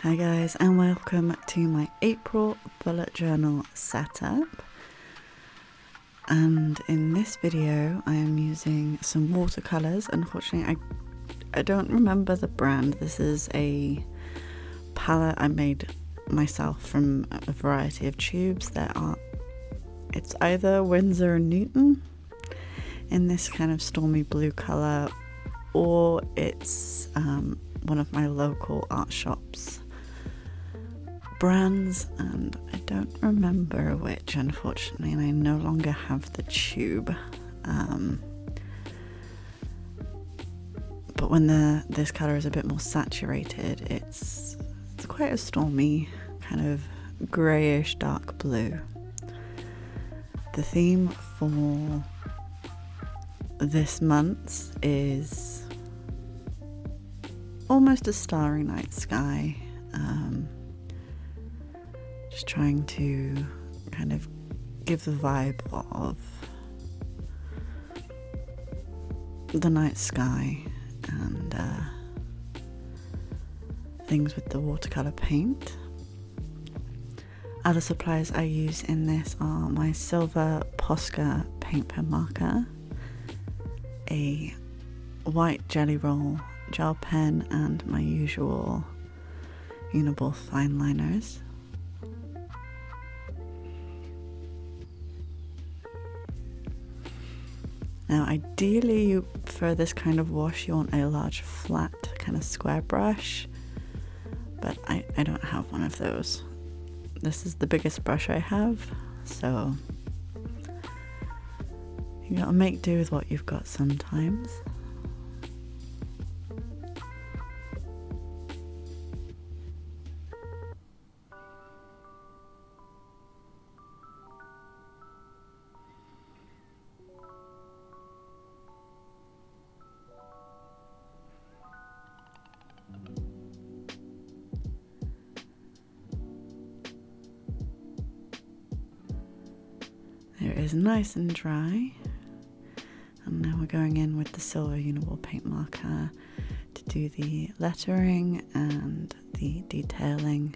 Hi guys, and welcome to my April bullet journal setup. And in this video I am using some watercolors. Unfortunately I don't remember the brand. This is a palette I made myself from a variety of tubes. It's either Winsor & Newton in this kind of stormy blue color, or it's one of my local art shops brands, and I don't remember which, unfortunately, and I no longer have the tube. But when this color is a bit more saturated, it's quite a stormy kind of grayish dark blue. The theme for this month is almost a starry night sky. Just trying to kind of give the vibe of the night sky and things with the watercolor paint. Other supplies I use in this are my silver Posca paint pen marker, a white Jelly Roll gel pen, and my usual Uniball fine liners. Now ideally for this kind of wash you want a large flat kind of square brush, but I don't have one of those. This is the biggest brush I have, so you gotta make do with what you've got sometimes. There it is, nice and dry. And now we're going in with the silver Uniball paint marker to do the lettering and the detailing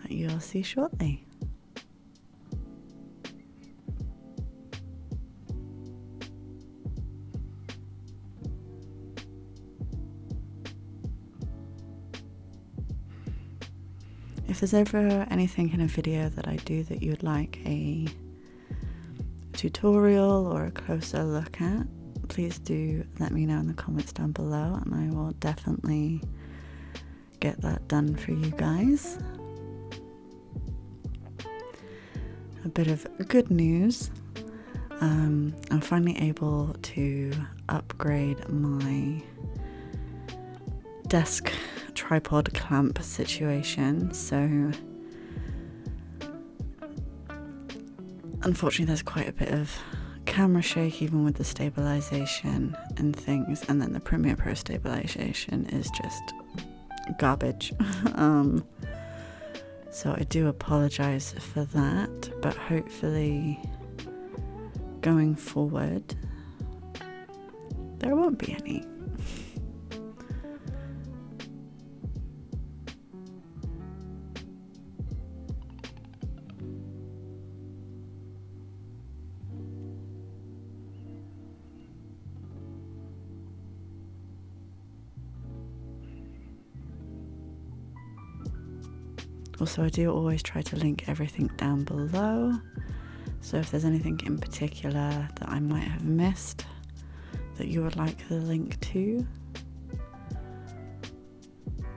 that you'll see shortly. If there's ever anything in a video that I do that you'd like a tutorial or a closer look at, please do let me know in the comments down below, and I will definitely get that done for you guys. A bit of good news, I'm finally able to upgrade my desk tripod clamp situation. So unfortunately there's quite a bit of camera shake even with the stabilization and things, and then the Premiere Pro stabilization is just garbage. So I do apologize for that, but hopefully going forward there won't be any. Also, I do always try to link everything down below, so if there's anything in particular that I might have missed that you would like the link to,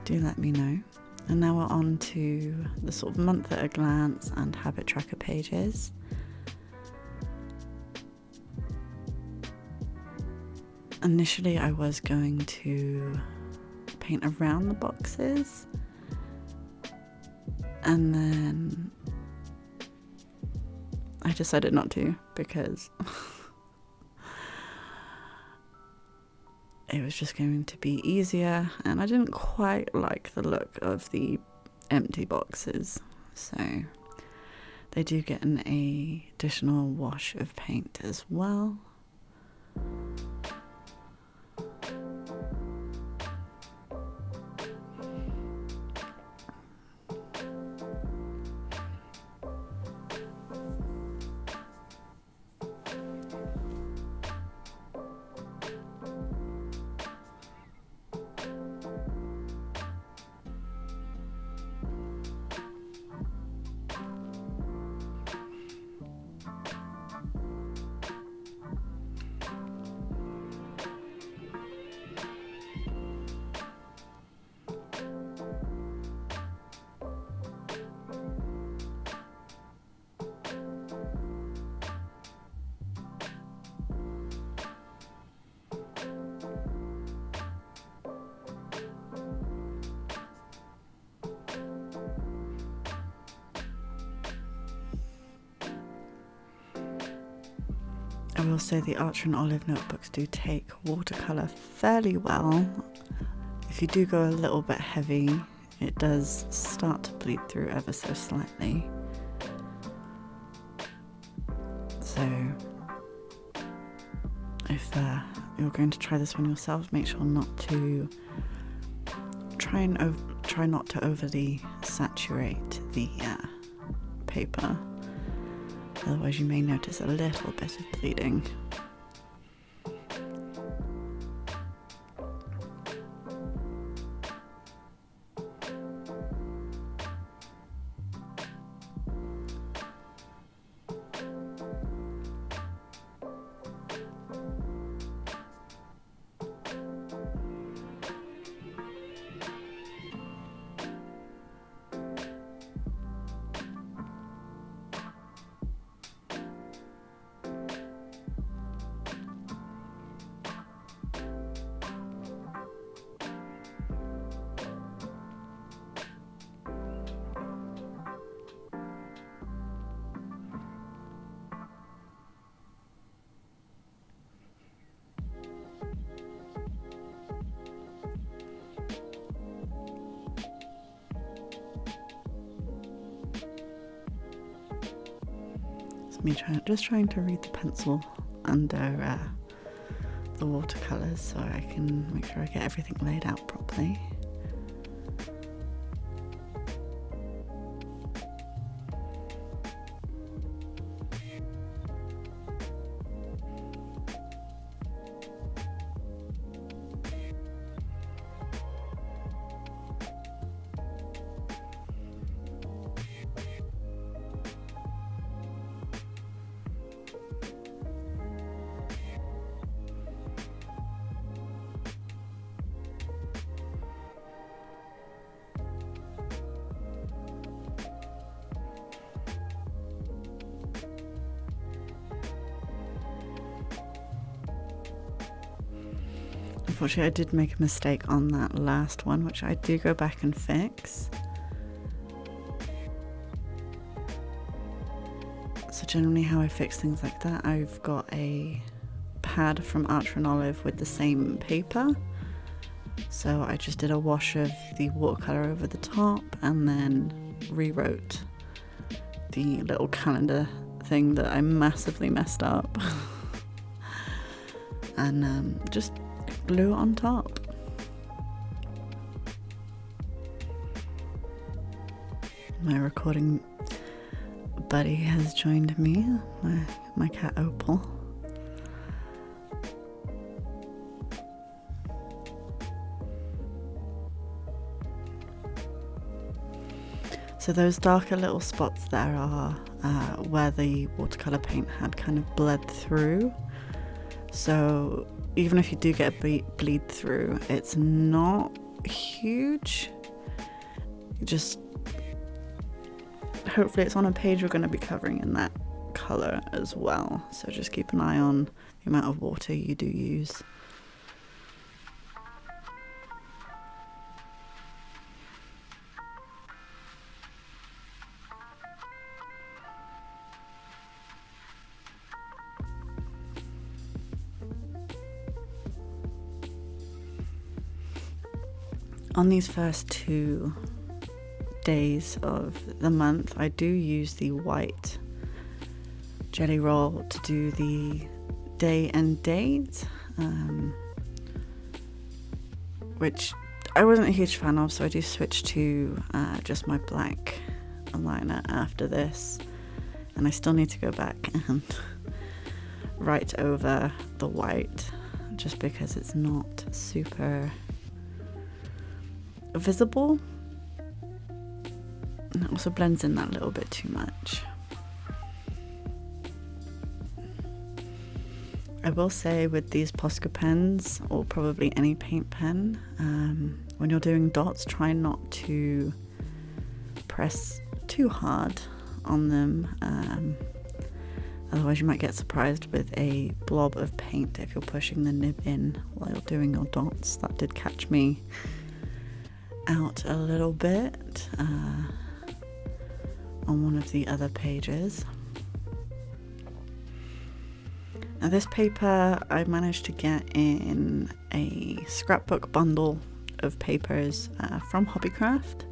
do let me know. And now we're on to the sort of month at a glance and habit tracker pages. Initially I was going to paint around the boxes, and then I decided not to because it was just going to be easier, and I didn't quite like the look of the empty boxes, so they do get an additional wash of paint as well. I will say the Archer and Olive notebooks do take watercolour fairly well. If you do go a little bit heavy, it does start to bleed through ever so slightly. So if you're going to try this one yourself, make sure not to try not to overly saturate the paper. Otherwise you may notice a little bit of bleeding. Me just trying to read the pencil under the watercolours so I can make sure I get everything laid out properly. Unfortunately, I did make a mistake on that last one, which I do go back and fix. So generally how I fix things like that, I've got a pad from Archer and Olive with the same paper. So I just did a wash of the watercolour over the top and then rewrote the little calendar thing that I massively messed up. And just glue it on top. My recording buddy has joined me, my cat Opal. So those darker little spots there are where the watercolour paint had kind of bled through. So even if you do get a bleed through, it's not huge. Just hopefully it's on a page we're going to be covering in that colour as well. So just keep an eye on the amount of water you do use. On these first 2 days of the month, I do use the white jelly roll to do the day and date, which I wasn't a huge fan of, so I do switch to just my black liner after this, and I still need to go back and write over the white just because it's not super visible, and it also blends in that little bit too much. I will say with these Posca pens, or probably any paint pen, when you're doing dots, try not to press too hard on them, otherwise you might get surprised with a blob of paint if you're pushing the nib in while you're doing your dots. That did catch me out a little bit on one of the other pages. Now this paper I managed to get in a scrapbook bundle of papers from Hobbycraft.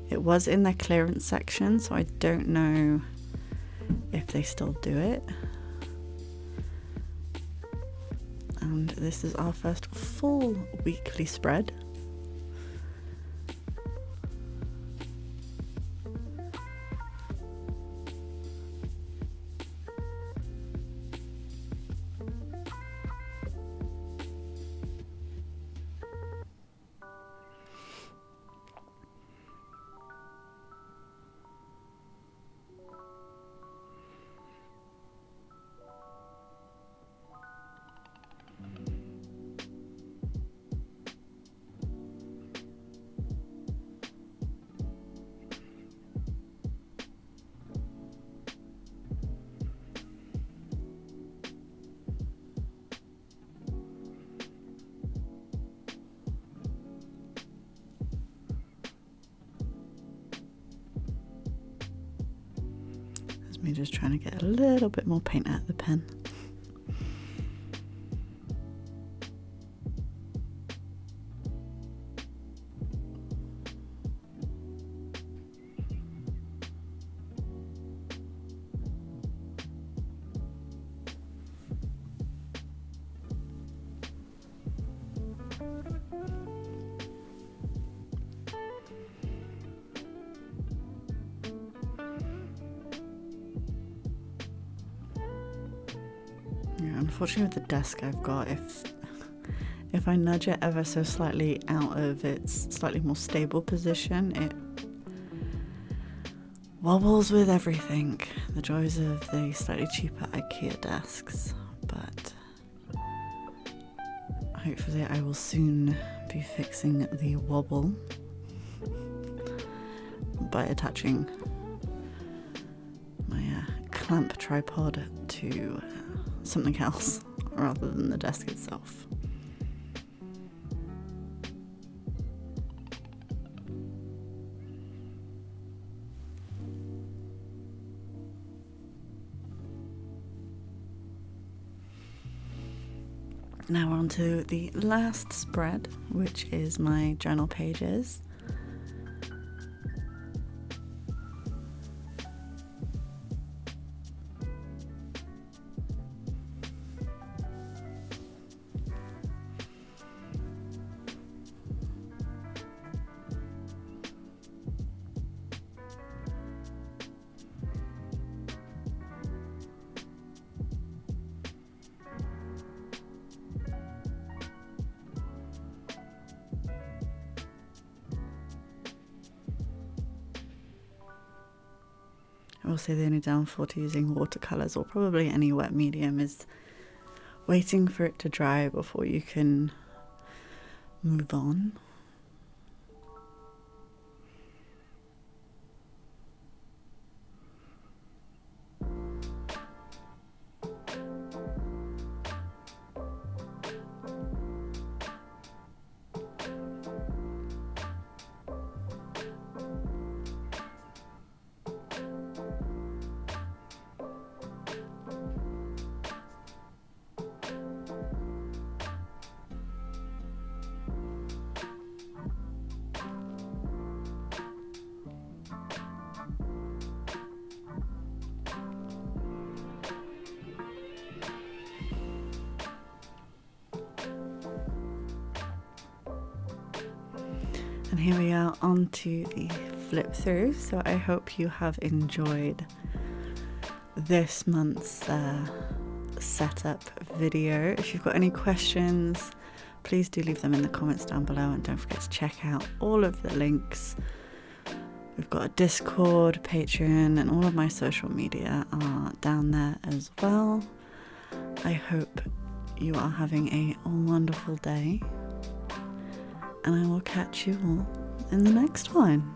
It was in their clearance section, so I don't know if they still do it. And this is our first full weekly spread. Me just trying to get a little bit more paint out of the pen. Unfortunately with the desk I've got, if I nudge it ever so slightly out of its slightly more stable position, it wobbles with everything. The joys of the slightly cheaper IKEA desks, but hopefully I will soon be fixing the wobble by attaching my clamp tripod to something else rather than the desk itself. Now on to the last spread, which is my journal pages. I will say the only downfall to using watercolours or probably any wet medium is waiting for it to dry before you can move on. And here we are on to the flip through. So I hope you have enjoyed this month's setup video. If you've got any questions, please do leave them in the comments down below, and don't forget to check out all of the links. We've got a Discord, Patreon, and all of my social media are down there as well. I hope you are having a wonderful day, and I will catch you all in the next one.